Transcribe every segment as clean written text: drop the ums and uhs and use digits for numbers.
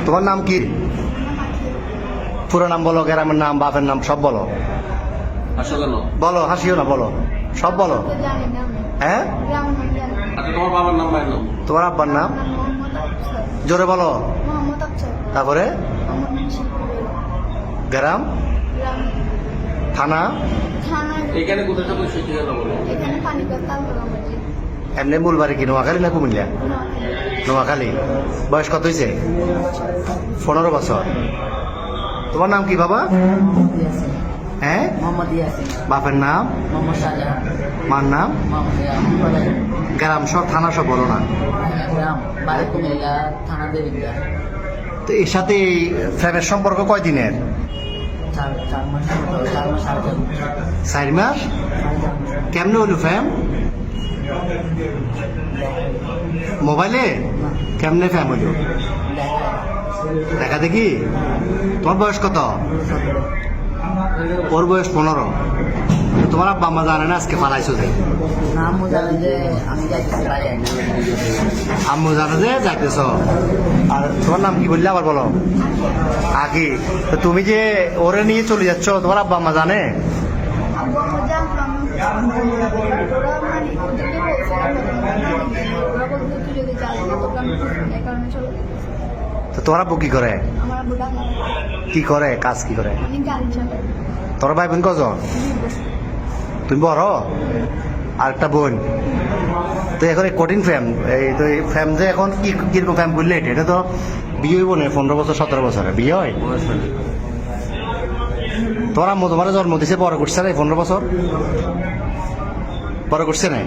তোমার নাম কি? পুরো নাম বলো, গ্রামের নাম, বাপের নাম সব বলো। বলো, হাসিও না, বলো, সব বলো। হ্যাঁ, তোমার বাবার নাম, ভাইয়ের নাম? তোমার আব্বার নাম জোরে বলো। তারপরে গ্রাম, থানা, এখানে কোথায় থাকলে সেই ঠিকানা বলো। এমনি মূল বাড়ি কি নোয়াখালী না কুমিল্লা? নোয়াখালী। বয়স কত হয়েছে? 15 বছর। তোমার নাম কি বাবা? হ্যাঁ, বাপের নাম, মার নাম, গ্রাম সব, থানা সব বলো না। তো এর সাথে এই ফ্রেমের সম্পর্ক কয়দিনের? 4 মাস। কেমনে হলো ফ্যাম? মোবাইলে? কেমনে ফ্যাম হলো? দেখা দেখি। তোমার বয়স কত? ওর বয়স 15। তোমার আব্বা আম্মা জানে না আজকে পালাইছো যে? আম্মু জানে যে যাইতেছ। আর তোমার নাম কি বললে আবার বলো? আগে। তো তুমি যে ওরে নিয়ে চলে যাচ্ছ, তোমার আব্বা আম্মা জানে? তো তোমার আব্বু কি করে? কি করে কাজ, কি করে? তোর ভাই বোন কজন? তুমি বড়? আর একটা বোন। তো এখন এই কঠিন ফ্যাম, এই তো এই ফ্যাম যে এখন কি কিরকম ফ্যাম বললে? এটা তো বিয়ে হইব না 15 বছর 17 বছরে বিয়ে হয়। তোমার আম্মু তোমার জন্ম দিছে, বড় করছে না 15 বছর? বড় করছে না?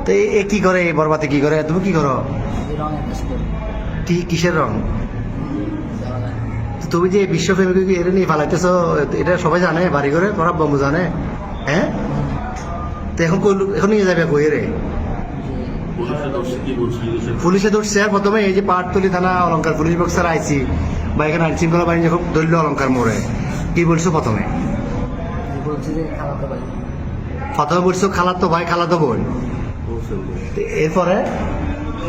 তো এ কি করে, এই বরবাতে কি করে? তুমি কি করো? কিসের রং? তুমি যে বিশ্ব ফ্যামিলি এটা নিয়ে ফালাইতেছো, এটা সবাই জানে বাড়ি করে? তোমার আব্বু আম্মু জানে? হ্যাঁ। তো এখন এখন নিয়ে যাবে কই রে? পুলিশে ধরছে। আর প্রথমে এই যে পাহাড়তলি থানা অলঙ্কার পুলিশ বক্সার আইসি বা এখানে আইন শৃঙ্খলা বাহিনী যখন ধরল অলঙ্কার মোড়ে, কি বলছো প্রথমে? প্রথমে বলছো খালাতো ভাই, খালাতো বোন। এরপরে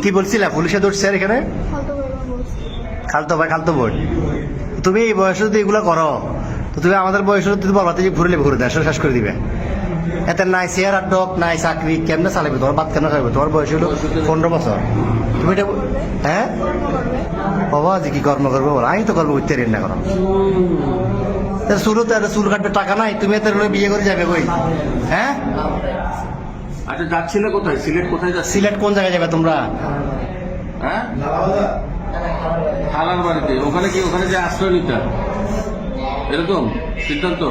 কি বলছিলা? পুলিশে ধরছে আর এখানে খালতো ভাই, খালতো বোন। তুমি এই বয়সে যদি এগুলো করো, তো তুমি আমাদের বয়সে যদি বলবাতে যে ঘুরলে ঘুরে দেয়, শেষ করে দিবে। এতে নাই চেয়ার আর ডক, নাই চাকরি, কেমনে চালাবে? তোমার বাদ কেন খাইবে? তোমার বয়স হলো 15 বছর। তুমি এটা হ্যাঁ বাবা যে কি কর্ম করবো? আমি তো কর্ম করতে রেন না করো। শুরুতে চুল কাটবে টাকা নাই, তুমি এত বিয়ে করে যাবে কই? হ্যাঁ। আচ্ছা, যাচ্ছিলে কোথায়? সিলেট কোথায় যাচ্ছি? সিলেট কোন জায়গায় যাবে তোমরা? হ্যাঁ, খালার বাড়িতে। ওখানে কি, ওখানে যে আশ্রয় নিতে এরকম সিদ্ধান্ত?